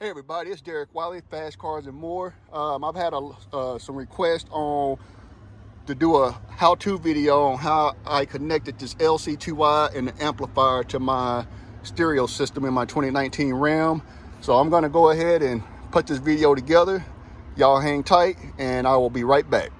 Hey everybody, it's Derek Wiley, Fast Cars and More. I've had some requests to do a how-to video on how I connected this LC2i and the amplifier to my stereo system in my 2019 Ram. So I'm gonna go ahead and put this video together. Y'all hang tight and I will be right back.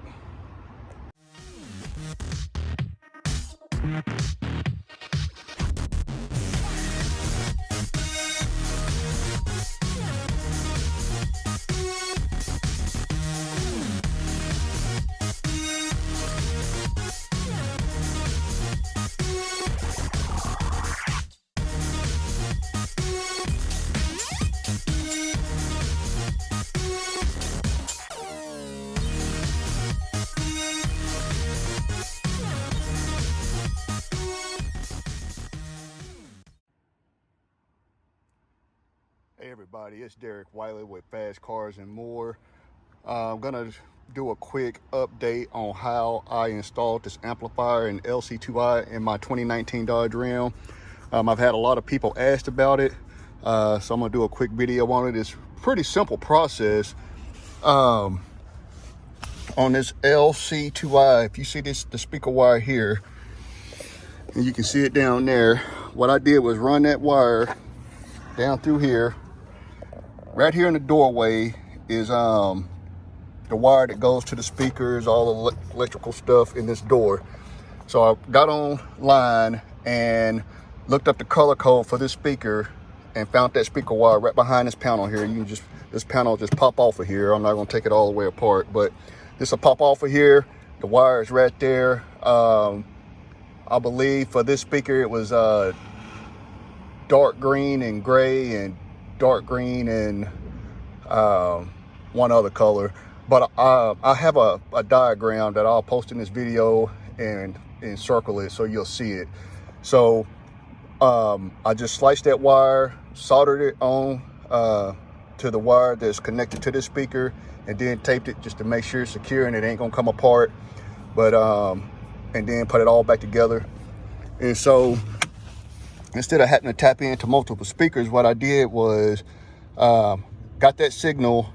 Hey everybody, it's Derek Wiley with Fast Cars and More. I'm gonna do a quick update on how I installed this amplifier and LC2i in my 2019 Dodge Ram. I've had a lot of people asked about it, so I'm gonna do a quick video on it. It's a pretty simple process. On this LC2i, if you see the speaker wire here, and you can see it down there, what I did was run that wire down through here. Right here in the doorway is the wire that goes to the speakers, all the electrical stuff in this door. So I got online and looked up the color code for this speaker and found that speaker wire right behind this panel here. You can just, this panel just pop off of here. I'm not gonna take it all the way apart, but this will pop off of here. The wire is right there. I believe for this speaker it was dark green and gray and dark green and one other color, but I have a diagram that I'll post in this video and circle it so you'll see it. So I just sliced that wire, soldered it on to the wire that's connected to this speaker, and then taped it just to make sure it's secure and it ain't gonna come apart. But and then put it all back together. And so instead of having to tap into multiple speakers, what I did was got that signal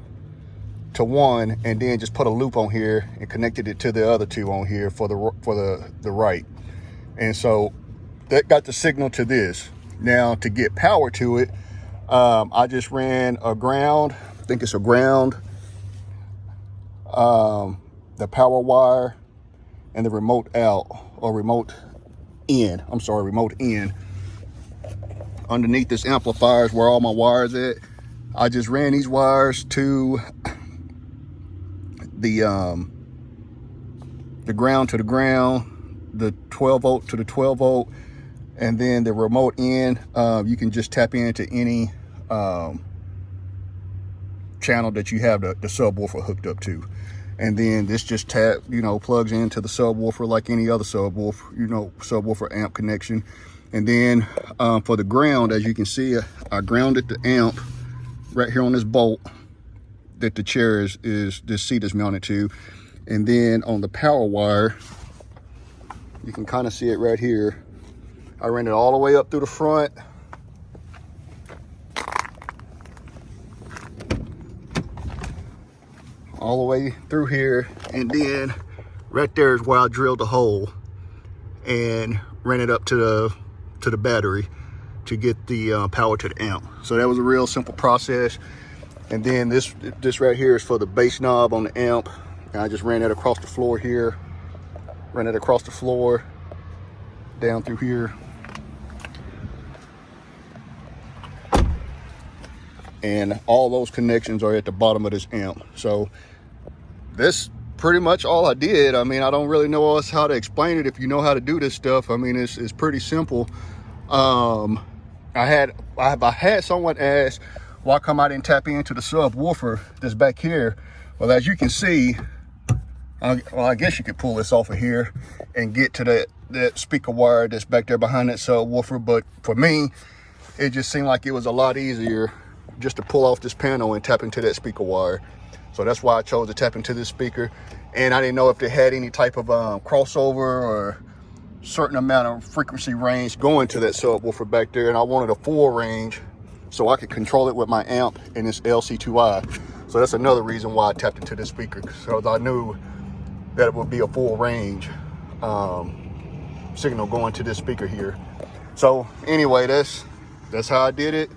to one and then just put a loop on here and connected it to the other two on here for the right. And so that got the signal to this. Now to get power to it, I just ran a ground, I think it's a ground, the power wire and the remote out, or remote in, I'm sorry, remote in. Underneath this amplifier is where all my wires at. I just ran these wires to the ground to the ground, the 12 volt to the 12 volt, and then the remote in. You can just tap into any channel that you have the subwoofer hooked up to, and then this just plugs into the subwoofer like any other subwoofer, subwoofer amp connection. And then for the ground, as you can see, I grounded the amp right here on this bolt that the chair this seat is mounted to. And then on the power wire, you can kind of see it right here. I ran it all the way up through the front. All the way through here. And then right there is where I drilled the hole and ran it up to the battery to get the power to the amp. So that was a real simple process. And then this right here is for the bass knob on the amp. And I just ran that across the floor here, ran it across the floor, down through here. And all those connections are at the bottom of this amp. So this pretty much all I did. I mean, I don't really know else how to explain it if you know how to do this stuff. I mean, it's pretty simple. I had someone ask, why come I didn't tap into the subwoofer that's back here? Well, as you can see, I guess you could pull this off of here and get to that speaker wire that's back there behind that subwoofer. But for me, it just seemed like it was a lot easier just to pull off this panel and tap into that speaker wire. So that's why I chose to tap into this speaker. And I didn't know if they had any type of crossover or certain amount of frequency range going to that subwoofer back there, and I wanted a full range so I could control it with my amp and this LC2i. So that's another reason why I tapped into this speaker, because I knew that it would be a full range signal going to this speaker here. So anyway, that's how I did it.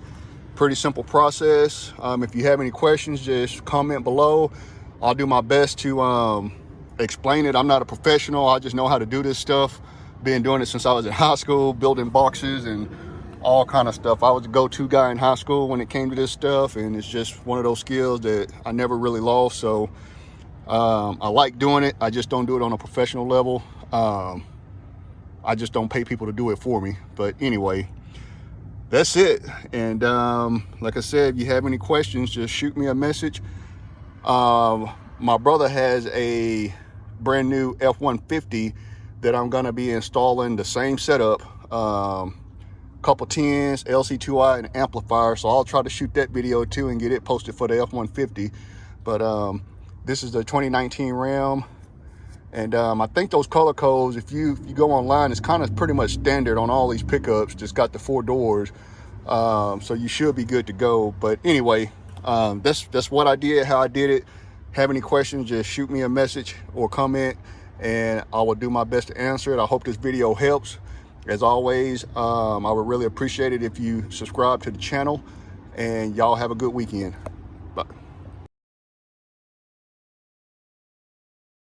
Pretty simple process. If you have any questions, just comment below. I'll do my best to explain it. I'm not a professional. I just know how to do this stuff. Been doing it since I was in high school, building boxes and all kind of stuff. I was a go-to guy in high school when it came to this stuff, and it's just one of those skills that I never really lost. So I like doing it. I just don't do it on a professional level. I just don't pay people to do it for me. But anyway, that's it. And like I said, if you have any questions, just shoot me a message. My brother has a brand new F-150 that I'm gonna be installing the same setup, couple tins, LC2i, and amplifier. So I'll try to shoot that video too and get it posted for the F-150. But this is the 2019 Ram. And I think those color codes, if you go online, it's kind of pretty much standard on all these pickups. Just got the 4 doors, so you should be good to go. But anyway, that's what I did, how I did it. Have any questions, just shoot me a message or comment, and I will do my best to answer it. I hope this video helps. As always, I would really appreciate it if you subscribe to the channel, and y'all have a good weekend.